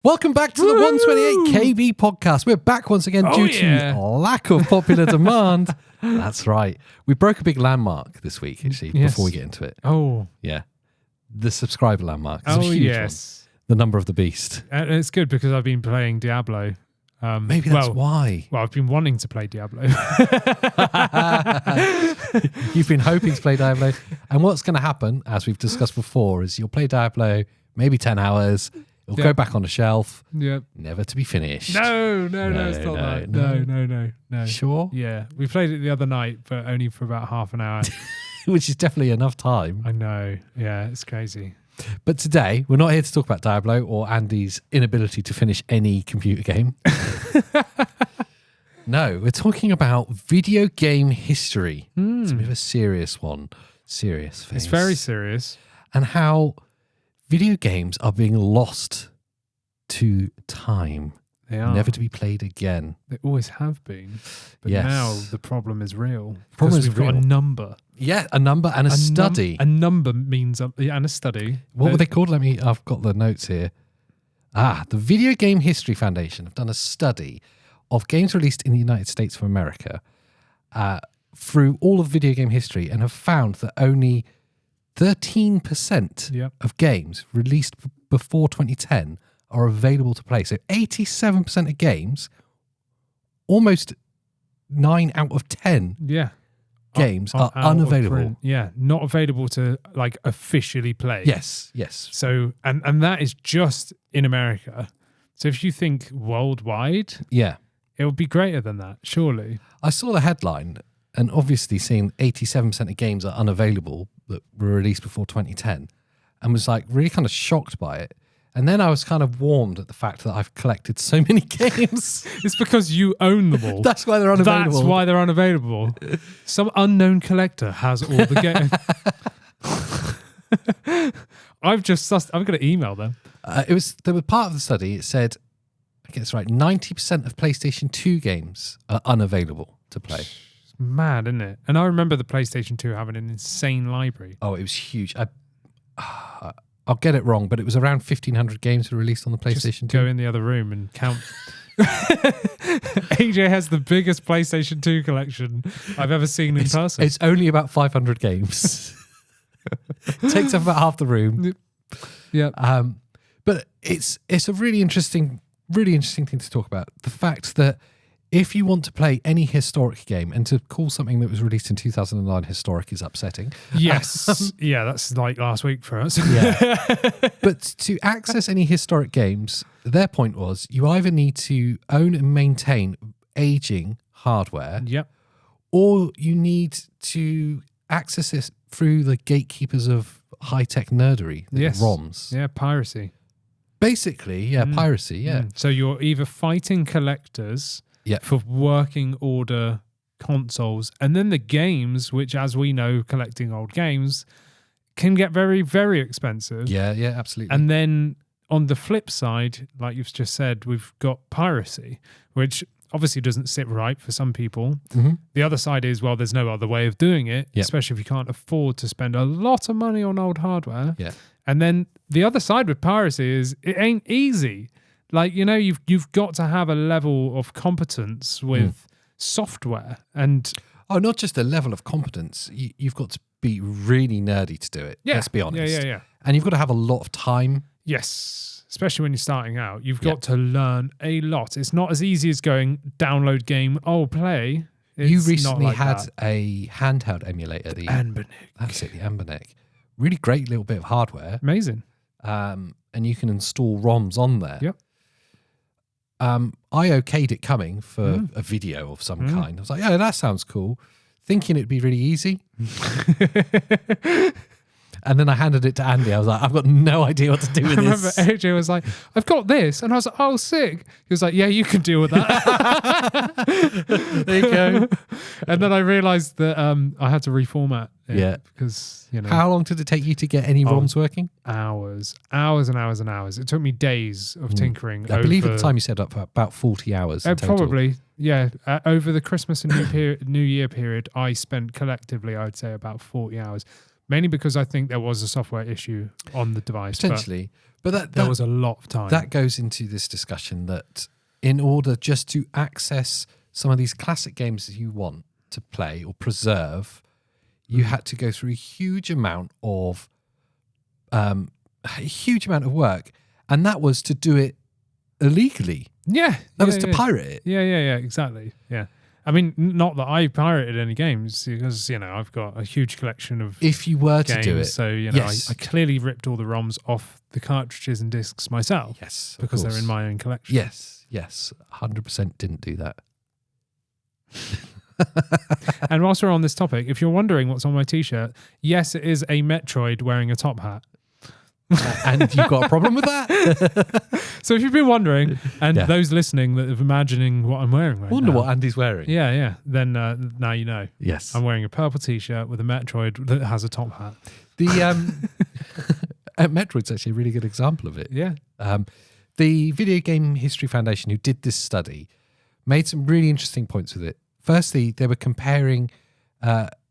Welcome back to the 128 KB podcast. We're back once again due to lack of popular demand. That's right. We broke a big landmark this week, actually, before we get into it. Oh. Yeah. The subscriber landmark. It's a huge one. The number of the beast. And it's good because I've been playing Diablo. Maybe that's why. Well, I've been wanting to play Diablo. You've been hoping to play Diablo. And what's going to happen, as we've discussed before, is you'll play Diablo maybe 10 hours. It'll go back on the shelf. Yep. Never to be finished. No, it's not that. No. Sure? Yeah. We played it the other night, but only for about half an hour. Which is definitely enough time. I know. Yeah, it's crazy. But today, we're not here to talk about Diablo or Andy's inability to finish any computer game. No, we're talking about video game history. It's a bit of a serious one. Serious thing. It's very serious. And how video games are being lost to time. They are. Never to be played again. They always have been. But Yes. now the problem is real. Problem is we've got a real. number. Yeah, a number and a study. A number means, and a study. What were they called? I've got the notes here. The Video Game History Foundation have done a study of games released in the United States of America through all of video game history and have found that only 13% of games released before 2010 are available to play. So 87% of games, almost 9 out of 10 games are unavailable. Not available to like officially play. Yes. So, and that is just in America. So if you think worldwide, it would be greater than that, surely. I saw the headline and obviously seeing 87% of games are unavailable that were released before 2010 and was like really kind of shocked by it. And then I was kind of warmed at the fact that I've collected so many games. It's because you own them all. That's why they're unavailable. That's why they're unavailable. Some unknown collector has all the games. I've got to email them. They were part of the study. It said, I get this right, 90% of PlayStation 2 games are unavailable to play. It's mad, isn't it? And I remember the PlayStation 2 having an insane library. Oh, it was huge. I'll get it wrong, but it was around 1,500 games were released on the PlayStation 2. Go in the other room and count. AJ has the biggest PlayStation 2 collection I've ever seen in person. It's only about 500 games. It takes up about half the room. Yeah. But it's a really interesting thing to talk about. The fact that if you want to play any historic game, and to call something that was released in 2009 historic is upsetting. Yes. That's like last week for us. But to access any historic games, their point was you either need to own and maintain aging hardware, or you need to access it through the gatekeepers of high-tech nerdery, ROMs. Yeah, piracy. Basically, piracy, So you're either fighting collectors for working order consoles, and then the games, which, as we know, collecting old games, can get very, very expensive. Yeah, absolutely. And then on the flip side, like you've just said, we've got piracy, which obviously doesn't sit right for some people. Mm-hmm. The other side is, well, there's no other way of doing it, especially if you can't afford to spend a lot of money on old hardware. Yeah. And then the other side with piracy is it ain't easy. Like, you know, you've got to have a level of competence with software and... Oh, not just a level of competence. You've got to be really nerdy to do it. Let's be honest. Yeah. And you've got to have a lot of time. Yes. Especially when you're starting out. You've got to learn a lot. It's not as easy as going, download game, play. It's you recently not like had that. A handheld emulator. The Anbernic. That's it, the Anbernic. Really great little bit of hardware. Amazing. And you can install ROMs on there. Yep. I okayed it coming for a video of some kind. I was like, that sounds cool. Thinking it'd be really easy. And then I handed it to Andy. I was like, I've got no idea what to do with I this. remember AJ was like, I've got this. And I was like, oh, sick. He was like, yeah, you can deal with that. There you go. And then I realized that I had to reformat it. Yeah. Because, you know. How long did it take you to get any ROMs working? Hours and hours and hours. It took me days of tinkering. I believe at the time you said up for about 40 hours in total. Probably, yeah. Over the Christmas and New Year period, I spent collectively, I would say, about 40 hours. Mainly because I think there was a software issue on the device. Potentially. But there was a lot of time. That goes into this discussion that in order just to access some of these classic games that you want to play or preserve, you had to go through a huge amount of work, and that was to do it illegally. Yeah, that was to pirate it. Yeah, exactly. Yeah. I mean, not that I pirated any games because, I've got a huge collection of if you were games, to do it. So, yes. I clearly ripped all the ROMs off the cartridges and discs myself. Yes. Because they're in my own collection. Yes. 100% didn't do that. And whilst we're on this topic, if you're wondering what's on my T-shirt, yes, it is a Metroid wearing a top hat. And you've got a problem with that? So if you've been wondering, and those listening that are imagining what I'm wearing right wonder now, what Andy's wearing. Yeah. Then now you know. Yes. I'm wearing a purple T-shirt with a Metroid that has a top hat. The Metroid's actually a really good example of it. Yeah. The Video Game History Foundation, who did this study, made some really interesting points with it. Firstly, they were comparing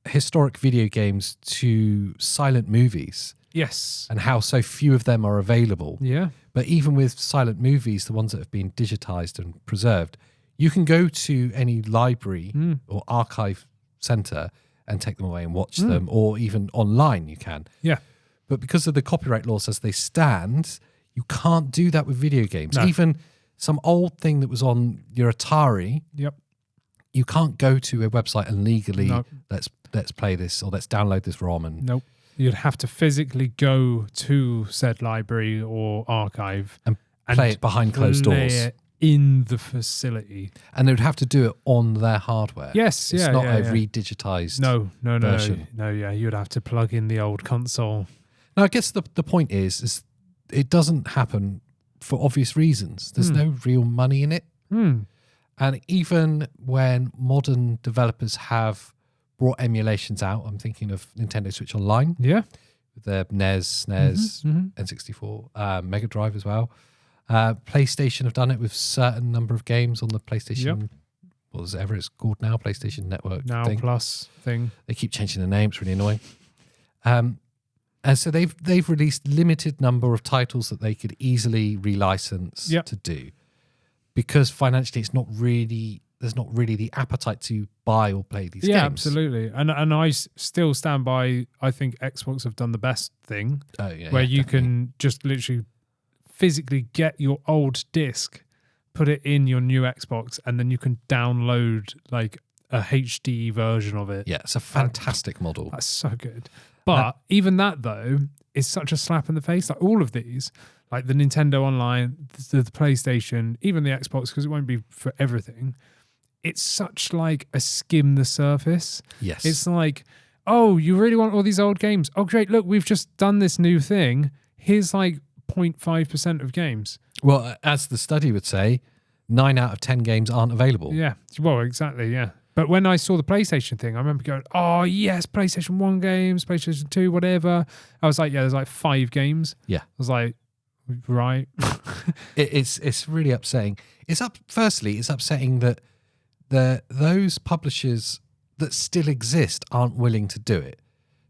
historic video games to silent movies. Yes. And how so few of them are available. Yeah. But even with silent movies, the ones that have been digitized and preserved, you can go to any library or archive center and take them away and watch them, or even online you can. Yeah. But because of the copyright laws as they stand, you can't do that with video games. No. Even some old thing that was on your Atari, you can't go to a website and legally let's play this or let's download this ROM. And nope. You'd have to physically go to said library or archive and play it behind closed doors it in the facility. And they would have to do it on their hardware. Yes, it's not a redigitized version. No, you'd have to plug in the old console. Now, I guess the point is it doesn't happen for obvious reasons. There's no real money in it. And even when modern developers have brought emulations out, I'm thinking of Nintendo Switch Online. Yeah. With their NES, SNES, N64, Mega Drive as well. PlayStation have done it with certain number of games on the PlayStation, whatever it's called now, PlayStation Network Now thing. Plus thing. They keep changing the name, it's really annoying. And so they've released limited number of titles that they could easily relicense to do. Because financially there's not really the appetite to buy or play these games. Yeah, absolutely. And I still stand by, I think Xbox have done the best thing. Where you can just literally physically get your old disc, put it in your new Xbox, and then you can download like a HD version of it. Yeah, it's a fantastic model. That's so good. But even that, though, is such a slap in the face. Like all of these, like the Nintendo Online, the PlayStation, even the Xbox, because it won't be for everything. It's such like a skim the surface. Yes. It's like, oh, you really want all these old games? Oh, great. Look, we've just done this new thing. Here's like 0.5% of games. Well, as the study would say, 9 out of 10 games aren't available. Yeah. Well, exactly. Yeah. But when I saw the PlayStation thing, I remember going, oh, yes, PlayStation 1 games, PlayStation 2, whatever. I was like, yeah, there's like 5 games. Yeah. I was like, right. It's really upsetting. Firstly, it's upsetting that those publishers that still exist aren't willing to do it.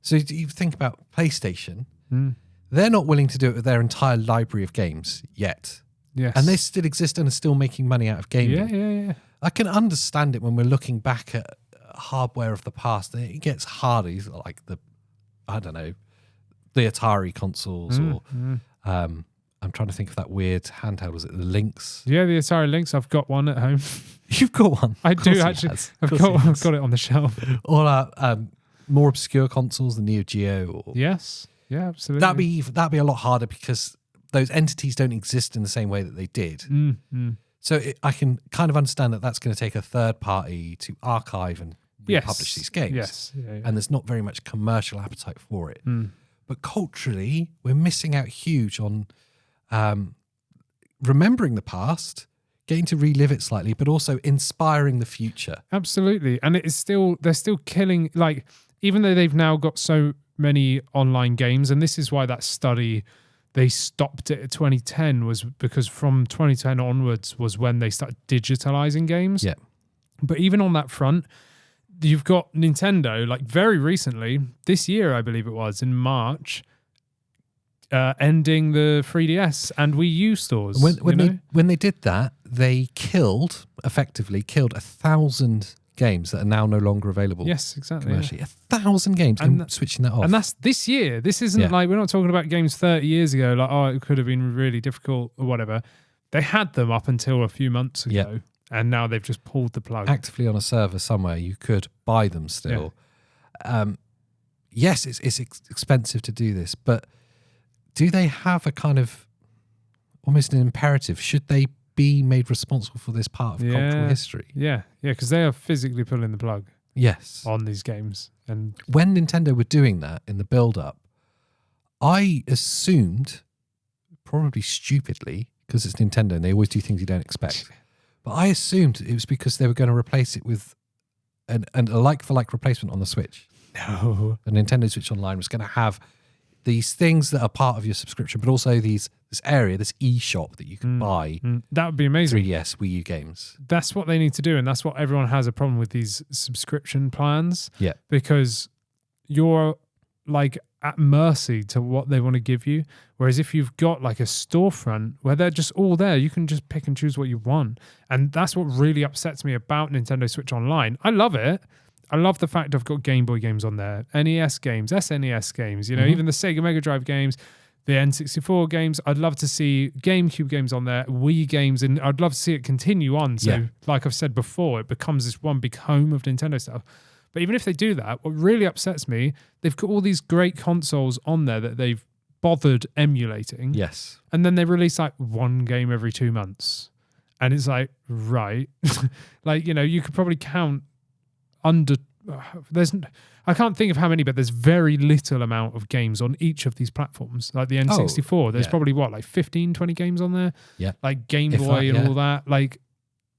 So you think about PlayStation, they're not willing to do it with their entire library of games yet. Yes. And they still exist and are still making money out of gaming. Yeah. I can understand it when we're looking back at hardware of the past. It gets harder, like the Atari consoles or I'm trying to think of that weird handheld. Was it the Lynx? Yeah, the Atari Lynx. I've got one at home. You've got one? I do actually. I've got it on the shelf. Or more obscure consoles, the Neo Geo. Yes. Yeah, absolutely. That'd be a lot harder because those entities don't exist in the same way that they did. So I can kind of understand that that's going to take a third party to archive and republish these games. Yes. Yeah. And there's not very much commercial appetite for it. But culturally, we're missing out huge on remembering the past, getting to relive it slightly, but also inspiring the future. Absolutely. And they're still killing, like, even though they've now got so many online games, and this is why that study, they stopped it at 2010, was because from 2010 onwards was when they started digitalizing games. Yeah. But even on that front, you've got Nintendo, like very recently, this year, I believe it was, in March, ending the 3DS and Wii U stores. When they did that, they effectively killed 1,000 games that are now no longer available. Yes, exactly. Commercially, 1,000 games, and switching that off. And that's this year. This isn't like, we're not talking about games 30 years ago, like, oh, it could have been really difficult or whatever. They had them up until a few months ago, and now they've just pulled the plug. Actively on a server somewhere, you could buy them still. Yeah. Yes, it's expensive to do this, but do they have a kind of almost an imperative? Should they be made responsible for this part of cultural history? Yeah, because they are physically pulling the plug. Yes, on these games. And when Nintendo were doing that in the build-up, I assumed, probably stupidly, because it's Nintendo and they always do things you don't expect, but I assumed it was because they were going to replace it with a like-for-like replacement on the Switch. No. The Nintendo Switch Online was going to have these things that are part of your subscription, but also this area, this eShop that you can buy. That would be amazing. 3DS, Wii U games. That's what they need to do, and that's what everyone has a problem with these subscription plans. Yeah. Because you're like at mercy to what they want to give you. Whereas if you've got like a storefront where they're just all there, you can just pick and choose what you want. And that's what really upsets me about Nintendo Switch Online. I love it. I love the fact I've got Game Boy games on there, NES games, SNES games, even the Sega Mega Drive games, the N64 games. I'd love to see GameCube games on there, Wii games, and I'd love to see it continue on. So, like I've said before, it becomes this one big home of Nintendo stuff. But even if they do that, what really upsets me, they've got all these great consoles on there that they've bothered emulating. Yes. And then they release like one game every 2 months. And it's like, right. Like, you could probably count under I can't think of how many, but there's very little amount of games on each of these platforms. Like the N64, there's probably like 15, 20 games on there. Yeah. Like Game Boy and all that. Like,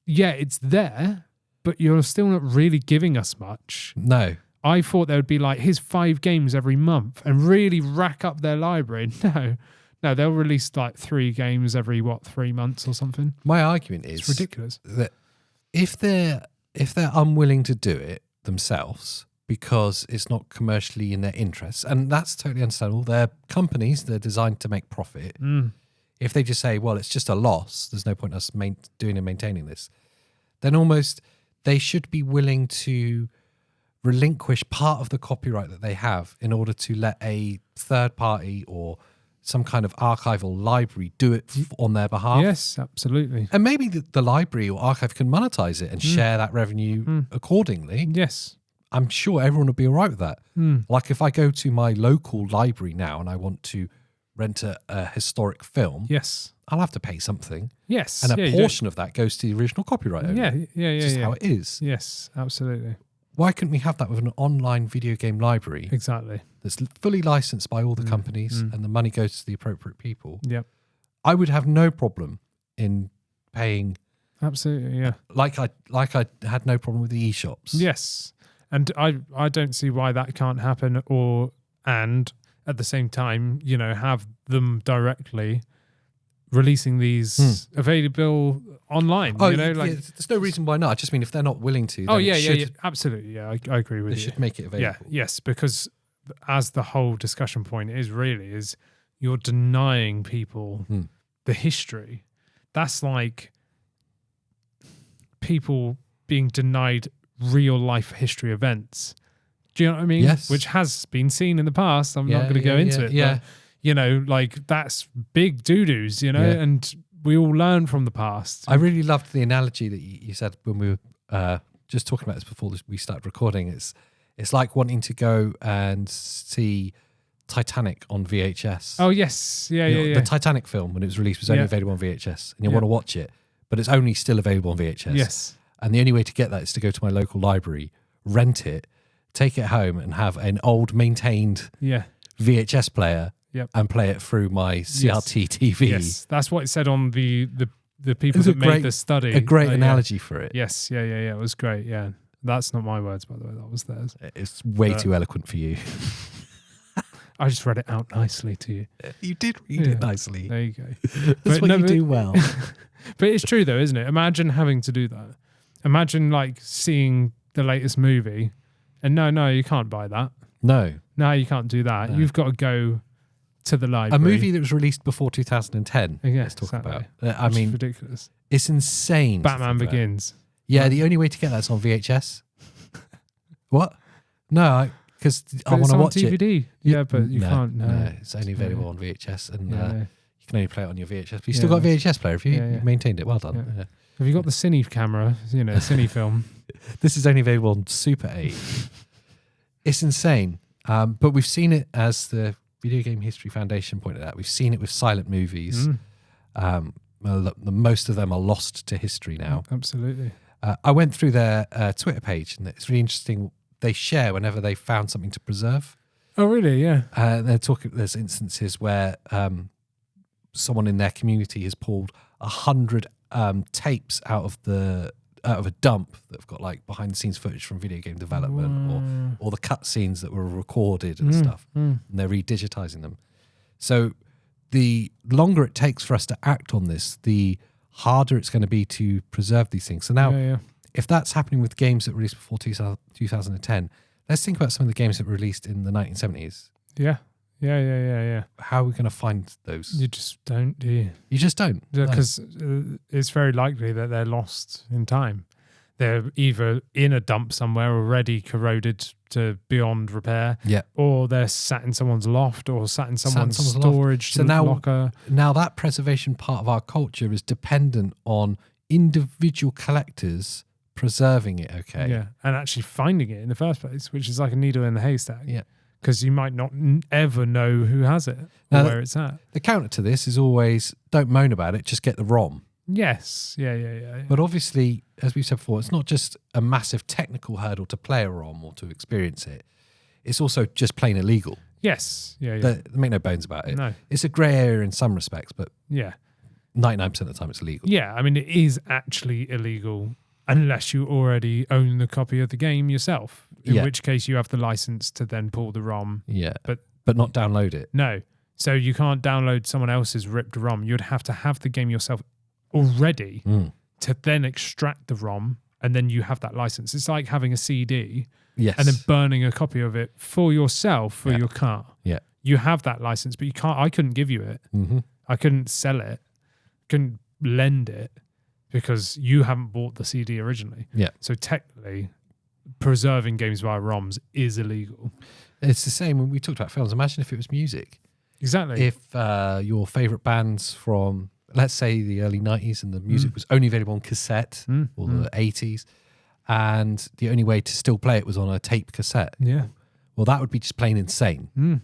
it's there, but you're still not really giving us much. No. I thought there would be like, here's 5 games every month and really rack up their library. No, they'll release like 3 games every 3 months or something. My argument is it's ridiculous that if they're unwilling to do it themselves because it's not commercially in their interests, and that's totally understandable. They're companies, they're designed to make profit. If they just say, well, it's just a loss, there's no point us doing and maintaining this, then almost they should be willing to relinquish part of the copyright that they have in order to let a third party or some kind of archival library do it on their behalf. Yes, absolutely. And maybe the library or archive can monetize it and share that revenue accordingly. Yes. I'm sure everyone would be all right with that. Like if I go to my local library now and I want to rent a historic film, yes, I'll have to pay something. Yes. And a portion of that goes to the original copyright owner. Yeah. It's just how it is. Yes, absolutely. Why couldn't we have that with an online video game library? Exactly. That's fully licensed by all the companies and the money goes to the appropriate people. Yep. I would have no problem in paying. Absolutely, yeah. Like I had no problem with the eShops. Yes. And I don't see why that can't happen and at the same time, have them directly releasing these available online. There's no reason why not. I just mean if they're not willing to. Yeah, absolutely. Yeah, I agree with you. They should make it available. Yeah, yes, because as the whole discussion point is you're denying people the history. That's like people being denied real life history events. Do you know what I mean? Yes. Which has been seen in the past. I'm not going to go into it. Yeah. But, like that's big doo-doos, and we all learn from the past. I really loved the analogy that you said when we were just talking about this before we started recording. It's like wanting to go and see Titanic on VHS. Oh, yes. Yeah. The Titanic film, when it was released, was only available on VHS. And you want to watch it, but it's only still available on VHS. Yes. And the only way to get that is to go to my local library, rent it, take it home and have an old maintained VHS player and play it through my CRT TV. Yes, that's what it said on the people that made the study. A great analogy for it. Yes, yeah. It was great, yeah. That's not my words, by the way. That was theirs. It's way too eloquent for you. I just read it out nicely to you. You did read it nicely. There you go. That's what you do well. But it's true though, isn't it? Imagine having to do that. Imagine like seeing the latest movie and no, you can't buy that. No, you can't do that. No. You've got to go to the library. A movie that was released before 2010. Yeah, let's talk exactly. about. I mean, ridiculous. It's insane. Batman Begins. Yeah, the only way to get that's on VHS. What? No, because I want to watch DVD. it. Yeah, but you can't. No, it's only available on VHS, and you can only play it on your VHS. But you still got a VHS player. Have you? You maintained it. Well done. Yeah. Have you got the Cine camera? Cine film. This is only available on Super 8. It's insane. But we've seen it, as the Video Game History Foundation pointed out. We've seen it with silent movies. Most of them are lost to history now. Absolutely. I went through their Twitter page, and it's really interesting. They share whenever they found something to preserve. Oh, really? Yeah. They're talking. There's instances where someone in their community has pulled 100 tapes out of a dump that've got like behind the scenes footage from video game development or the cutscenes that were recorded and stuff, and they're redigitizing them. So the longer it takes for us to act on this, the harder it's going to be to preserve these things. So now, if that's happening with games that were released before 2010, let's think about some of the games that were released in the 1970s. Yeah. How are we going to find those? You just don't, do you? You just don't. Because it's very likely that they're lost in time. They're either in a dump somewhere already corroded to beyond repair, or they're sat in someone's loft or sat in someone's storage locker. Now that preservation part of our culture is dependent on individual collectors preserving it, Yeah, and actually finding it in the first place, which is like a needle in the haystack. Yeah. Because you might not ever know who has it or where it's at. The counter to this is always, don't moan about it, just get the ROM. Yes. Yeah. But obviously, as we've said before, it's not just a massive technical hurdle to play a ROM or to experience it. It's also just plain illegal. Yes. Yeah. Make no bones about it. No. It's a grey area in some respects, but 99% of the time it's illegal. Yeah, I mean, it is actually illegal unless you already own the copy of the game yourself, in which case you have the license to then pull the ROM. Yeah, but not download it. No. So you can't download someone else's ripped ROM. You'd have to have the game yourself already to then extract the ROM, and then you have that license. It's like having a CD and then burning a copy of it for yourself for your car. Yeah. You have that license, but you can't. I couldn't give you it. I couldn't sell it. Couldn't lend it because you haven't bought the CD originally. Yeah. So technically, preserving games via ROMs is illegal. It's the same when we talked about films. Imagine if it was music. Exactly. If your favourite bands from, let's say, the early 90s and the music was only available on cassette or the 80s, and the only way to still play it was on a tape cassette. Yeah. Well, that would be just plain insane.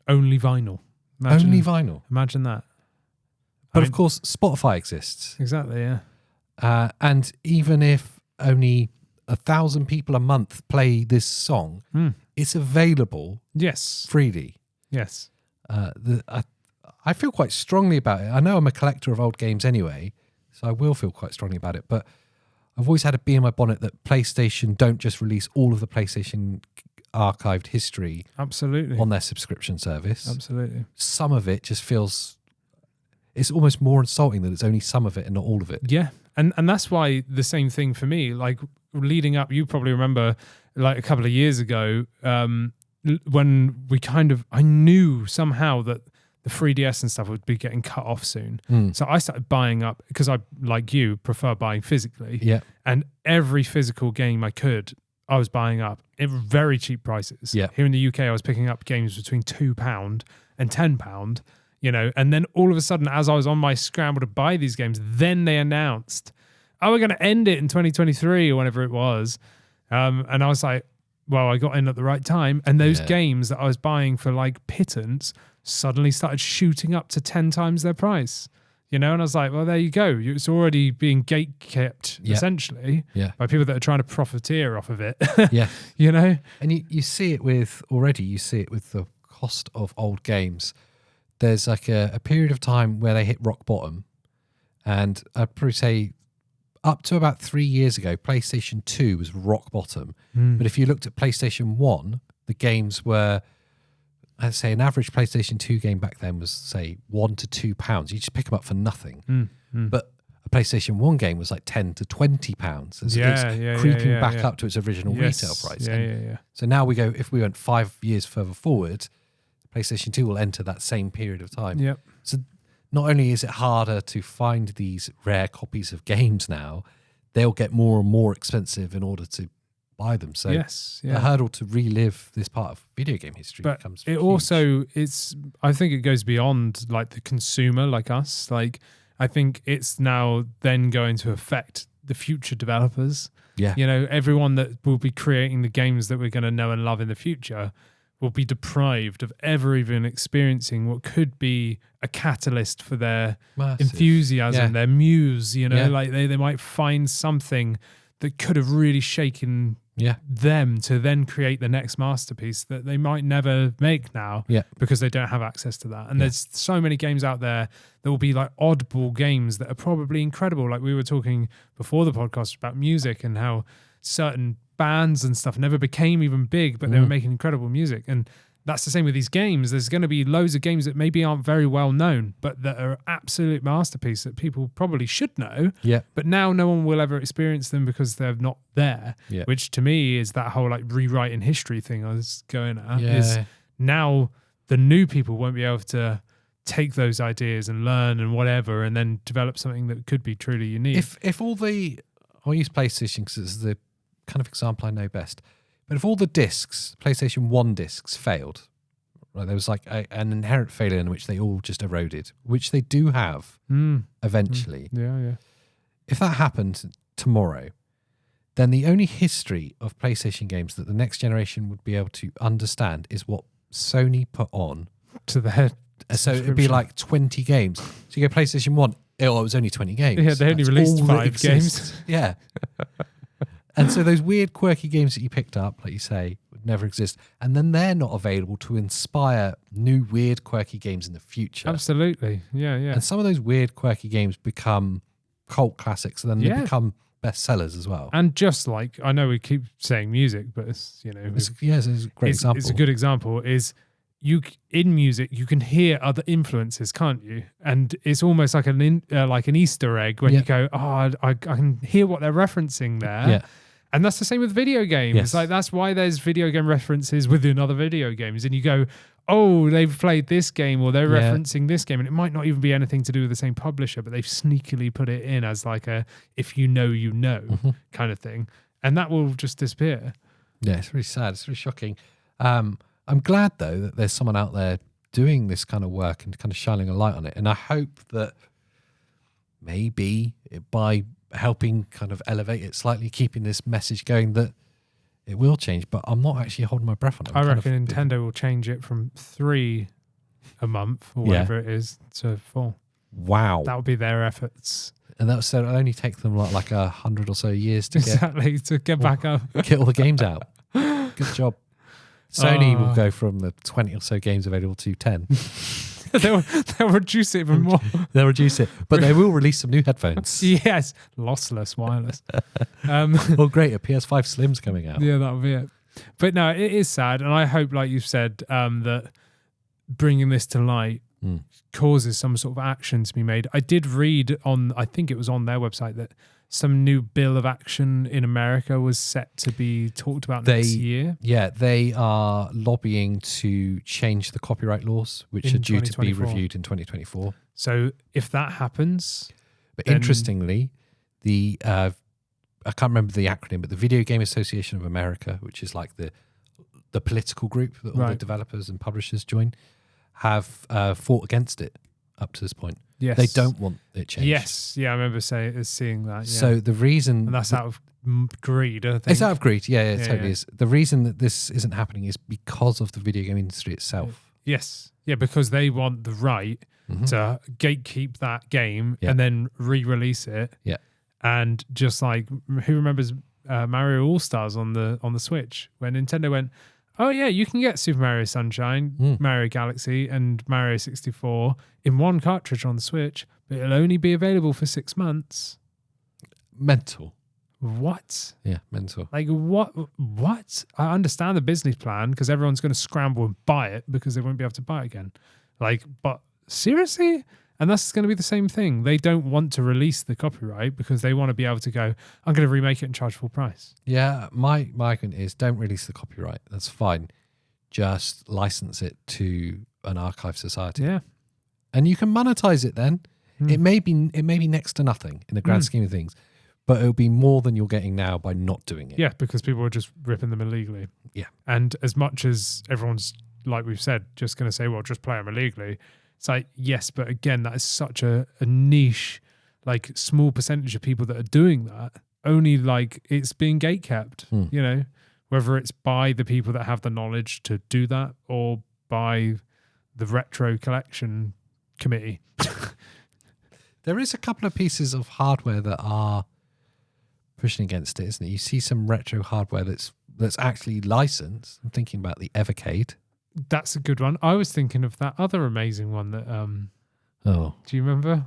Only vinyl. Only vinyl. Imagine that. But of course, Spotify exists. Exactly, yeah. And even if only 1,000 people a month play this song, it's available freely. Yes. I feel quite strongly about it. I know I'm a collector of old games anyway, so I will feel quite strongly about it. But I've always had a bee in my bonnet that PlayStation don't just release all of the PlayStation archived history on their subscription service. Absolutely. Some of it just feels... It's almost more insulting that it's only some of it and not all of it. Yeah. And that's why the same thing for me, like leading up, you probably remember like a couple of years ago when I knew somehow that the 3DS and stuff would be getting cut off soon. So I started buying up because I, like you, prefer buying physically. Yeah. And every physical game I was buying up at very cheap prices. Yeah. Here in the UK, I was picking up games between £2 and £10. And then all of a sudden, as I was on my scramble to buy these games, then they announced, we're going to end it in 2023 or whenever it was. And I was like, well, I got in at the right time. And those games that I was buying for like pittance suddenly started shooting up to 10 times their price. And I was like, well, there you go. It's already being gate-kept, essentially, by people that are trying to profiteer off of it. And you see it with the cost of old games. There's like a period of time where they hit rock bottom. And I'd probably say up to about 3 years ago, PlayStation 2 was rock bottom. But if you looked at PlayStation 1, the games were, I'd say an average PlayStation 2 game back then was, say, £1 to £2. You just pick them up for nothing. But a PlayStation 1 game was like £10 to £20. It's creeping back up to its original retail price. So now if we went 5 years further forward, PlayStation 2 will enter that same period of time. Yep. So not only is it harder to find these rare copies of games now, they'll get more and more expensive in order to buy them. So the hurdle to relive this part of video game history becomes huge. I think it goes beyond like the consumer like us. Like I think it's now then going to affect the future developers. Yeah. You know, everyone that will be creating the games that we're going to know and love in the future will be deprived of ever even experiencing what could be a catalyst for their enthusiasm, their muse, you know, like they might find something that could have really shaken them to then create the next masterpiece that they might never make now because they don't have access to that. And there's so many games out there that will be like oddball games that are probably incredible. Like we were talking before the podcast about music and how certain bands and stuff never became even big, but they were making incredible music. And that's the same with these games. There's going to be loads of games that maybe aren't very well known, but that are absolute masterpieces that people probably should know. Yeah. But now no one will ever experience them because they're not there. Yeah. Which to me is that whole like rewriting history thing I was going at. Is now the new people won't be able to take those ideas and learn and whatever, and then develop something that could be truly unique. If all the, I'll use PlayStation because it's the kind of example I know best. But if all the discs, PlayStation 1 discs, failed, right, there was like an inherent failure in which they all just eroded, which they do have eventually. Yeah. If that happened tomorrow, then the only history of PlayStation games that the next generation would be able to understand is what Sony put on to the head. So it'd be like 20 games. So you go PlayStation 1, it was only 20 games. Yeah, they only released 5 games. Yeah. And so those weird, quirky games that you picked up, like you say, would never exist. And then they're not available to inspire new, weird, quirky games in the future. Absolutely. Yeah. And some of those weird, quirky games become cult classics, and then they become bestsellers as well. And just like, I know we keep saying music, but it's, you know... It's a great example. It's a good example, is in music, you can hear other influences, can't you? And it's almost like an Easter egg when you go, oh, I can hear what they're referencing there. Yeah. And that's the same with video games. Yes. Like that's why there's video game references within other video games. And you go, oh, they've played this game or they're referencing this game. And it might not even be anything to do with the same publisher, but they've sneakily put it in as like a, if you know, you know kind of thing. And that will just disappear. Yeah, it's really sad. It's really shocking. I'm glad though that there's someone out there doing this kind of work and kind of shining a light on it. And I hope that maybe by helping kind of elevate it slightly, keeping this message going, that it will change. But I'm not actually holding my breath on it. I reckon Nintendo will change it from 3 a month or whatever it is to 4. Wow. That would be their efforts. And that'll only take them like 100 or so years to get back up. Get all the games out. Good job. Sony will go from the 20 or so games available to 10. They'll reduce it even more. They'll reduce it. But they will release some new headphones. Yes. Lossless wireless. Oh, great. A PS5 Slim's coming out. Yeah, that'll be it. But no, it is sad. And I hope, like you said, that bringing this to light causes some sort of action to be made. I did read on, I think it was on their website, that some new bill of action in America was set to be talked about next year. Yeah, they are lobbying to change the copyright laws, which are due to be reviewed in 2024. So if that happens... But interestingly, I can't remember the acronym, but the Video Game Association of America, which is like the political group that all the developers and publishers join, have fought against it up to this point. Yes. They don't want it changed. Yes. Yeah, I remember seeing that. Yeah. So the reason... And that's out of greed, I think. It's out of greed. Yeah, it totally is. The reason that this isn't happening is because of the video game industry itself. Yes. Yeah, because they want the right to gatekeep that game and then re-release it. Yeah. And just like, who remembers Mario All-Stars on the Switch? When Nintendo went, oh yeah, you can get Super Mario Sunshine, Mario Galaxy, and Mario 64 in one cartridge on the Switch, but it'll only be available for 6 months. Mental. What? Yeah, mental. Like what? I understand the business plan because everyone's going to scramble and buy it because they won't be able to buy it again. Like, but seriously? And that's going to be the same thing. They don't want to release the copyright because they want to be able to go, I'm going to remake it and charge full price. Yeah, my argument is don't release the copyright. That's fine. just license it to an archive society. Yeah. And you can monetize it then. It may be next to nothing in the grand scheme of things, but it'll be more than you're getting now by not doing it. Yeah, because people are just ripping them illegally. Yeah. And as much as everyone's, like we've said, just going to say, well, just play them illegally. It's like, yes, but again, that is such a niche, like small percentage of people that are doing that. Only like it's being gatekept, you know, whether it's by the people that have the knowledge to do that or by the retro collection committee. There is a couple of pieces of hardware that are pushing against it, isn't it? You see some retro hardware that's actually licensed. I'm thinking about the Evercade. That's a good one. I was thinking of that other amazing one that do you remember?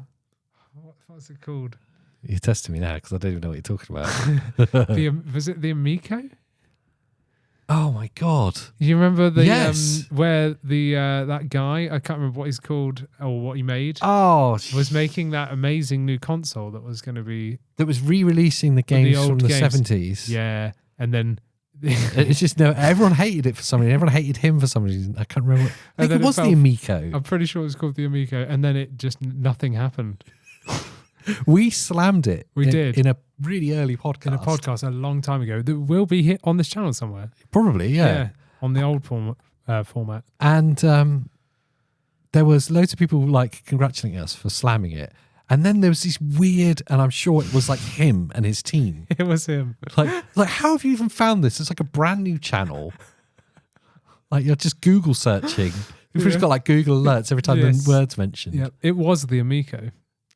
What's it called? You're testing me now because I don't even know what you're talking about. Was it the Amico? Oh my god! You remember the yes. Where the that guy, I can't remember what he's called or what he made. Oh, was making that amazing new console that was going to be that was re-releasing the games from the 70s. Yeah, and then it's just everyone hated it for some reason. Everyone hated him for some reason. I can't remember. I think it was the Amico. I'm pretty sure it was called the Amico, and then it just nothing happened. We slammed it. We did in a really early podcast. In a podcast a long time ago that will be hit on this channel somewhere. Probably, yeah. On the old format. And there was loads of people like congratulating us for slamming it. And then there was this weird, and I'm sure it was like him and his team. It was him. Like how have you even found this? It's like a brand new channel. Like you're just Google searching. You've just got like Google alerts every time the word's mentioned. Yeah, it was the Amico.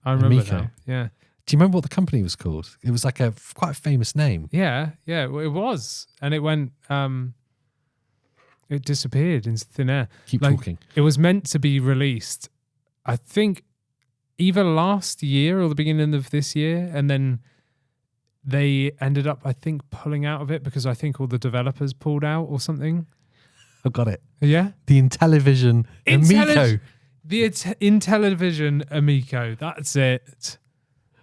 I remember now. Yeah. Do you remember what the company was called? It was like quite a famous name. Yeah, well, it was. And it went, it disappeared into thin air. Keep talking. It was meant to be released, I think, either last year or the beginning of this year. And then they ended up, I think, pulling out of it because I think all the developers pulled out or something. I've got it. Yeah? The Intellivision Amico. The Intellivision Amico. That's it.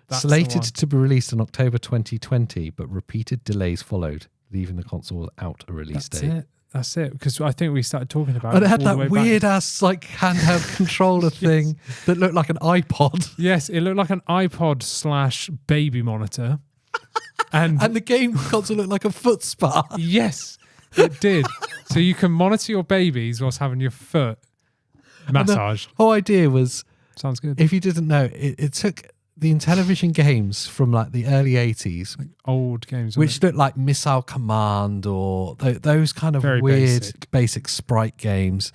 Slated to be released in October 2020, but repeated delays followed, leaving the console without a release date. That's it. Because I think we started talking about it. And it had that weird ass like handheld controller thing that looked like an iPod. Yes, it looked like an iPod / baby monitor. And the game console looked like a foot spa. Yes, it did. So you can monitor your babies whilst having your foot massaged. The whole idea was, sounds good. If you didn't know, it took the Intellivision games from like the early 80s, like old games, which looked like Missile Command or those kind of very weird basic sprite games,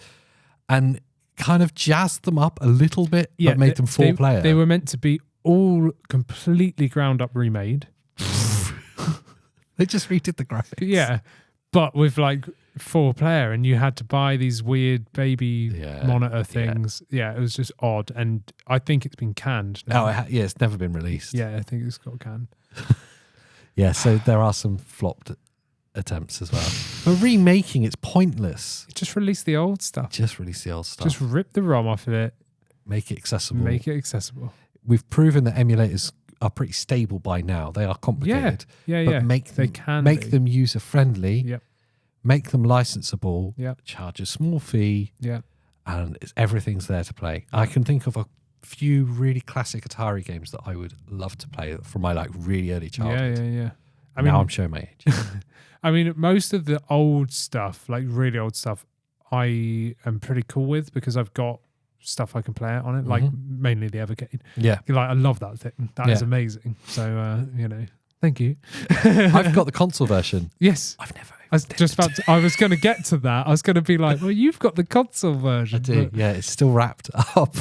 and kind of jazzed them up a little bit, but made them 4-player. They were meant to be all completely ground up remade. They just redid the graphics. Yeah, but with like 4-player, and you had to buy these weird baby monitor things. Yeah, it was just odd, and I think it's been canned now. It's never been released. Yeah, I think it's got canned. Yeah, so there are some flopped attempts as well. But remaking, it's pointless. Just release the old stuff. Just release the old stuff. Just rip the ROM off of it. Make it accessible. We've proven that emulators are pretty stable by now. They are complicated. Yeah. Make them user friendly. Yep. Make them licensable. Yep. Charge a small fee. Yeah. And everything's there to play. I can think of a few really classic Atari games that I would love to play from my like really early childhood. Yeah. Now I'm showing my age. I mean, most of the old stuff, like really old stuff, I am pretty cool with because I've got stuff I can play on it, like mainly the Evercade. Yeah. Like, I love that thing. That is amazing. So, thank you. I've got the console version. Yes. I've never. I was going to get to that. I was going to be like, well, you've got the console version. I do. Yeah. It's still wrapped up.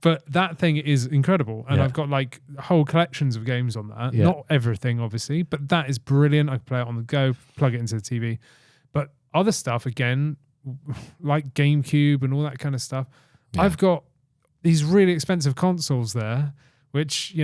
But that thing is incredible. And I've got like whole collections of games on that. Yeah. Not everything, obviously, but that is brilliant. I can play it on the go, plug it into the TV. But other stuff, again, like GameCube and all that kind of stuff, I've got these really expensive consoles there, which,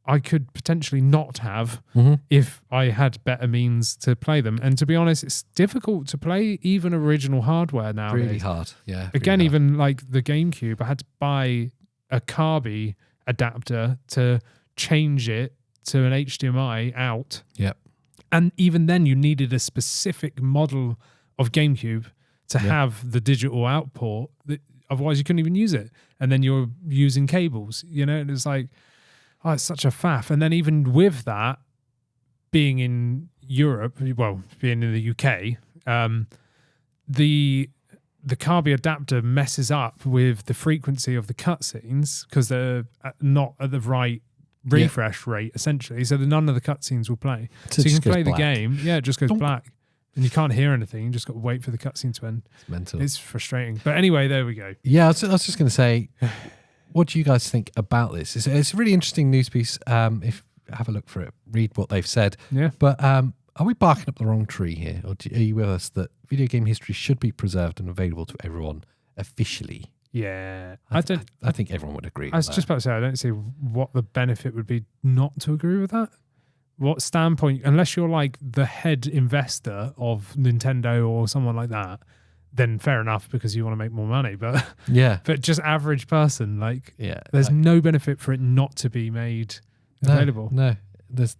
I could potentially not have if I had better means to play them. And to be honest, it's difficult to play even original hardware nowadays. Really hard, yeah. Again, even like the GameCube, I had to buy a Carby adapter to change it to an HDMI out. Yep. And even then, you needed a specific model of GameCube to have the digital output. Otherwise, you couldn't even use it. And then you're using cables, and it's like, oh, it's such a faff. And then even with that, being in Europe, being in the UK, the Kaby adapter messes up with the frequency of the cutscenes because they're not at the right refresh rate, essentially. So none of the cutscenes will play. So you can play the game. Yeah, it just goes black. And you can't hear anything. You just got to wait for the cutscene to end. It's mental. It's frustrating. But anyway, there we go. Yeah, I was just going to say, what do you guys think about this? It's a really interesting news piece. If have a look for it, read what they've said. Yeah. But are we barking up the wrong tree here? Or are you with us that video game history should be preserved and available to everyone officially? Yeah. I think everyone would agree. I was just about to say, I don't see what the benefit would be not to agree with that. What standpoint, unless you're like the head investor of Nintendo or someone like that, then fair enough because you want to make more money. But but just average person, there's no benefit for it not to be made available. No. There's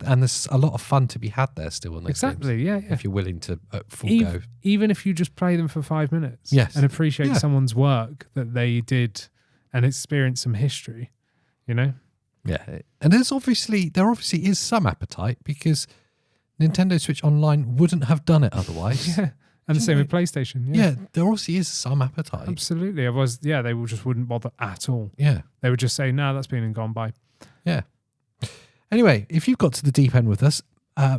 a lot of fun to be had there still on those exactly, games, yeah. If you're willing to go. Even if you just play them for 5 minutes and appreciate someone's work that they did and experience some history, Yeah, and there obviously is some appetite because Nintendo Switch Online wouldn't have done it otherwise. Yeah, and the same with PlayStation. Yeah, there obviously is some appetite. Absolutely. Otherwise, they just wouldn't bother at all. Yeah. They would just say, no, that's been and gone by. Yeah. Anyway, if you've got to the deep end with us,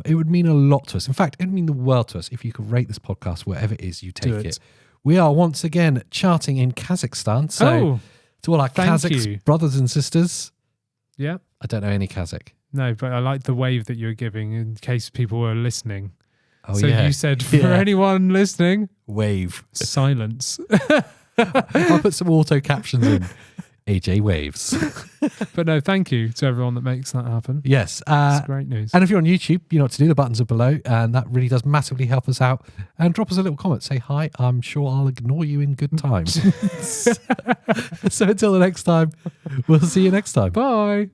it would mean a lot to us. In fact, it would mean the world to us if you could rate this podcast wherever it is you take it. We are once again charting in Kazakhstan. So to all our Kazakh brothers and sisters... Yeah. I don't know any Kazakh. No, but I like the wave that you're giving in case people were listening. Oh, so you said, for anyone listening... Wave. Silence. I'll put some auto captions in. AJ Waves. But no, thank you to everyone that makes that happen. Yes. It's great news. And if you're on YouTube, you know what to do. The buttons are below, and that really does massively help us out. And drop us a little comment. Say hi. I'm sure I'll ignore you in good time. So until the next time, we'll see you next time. Bye.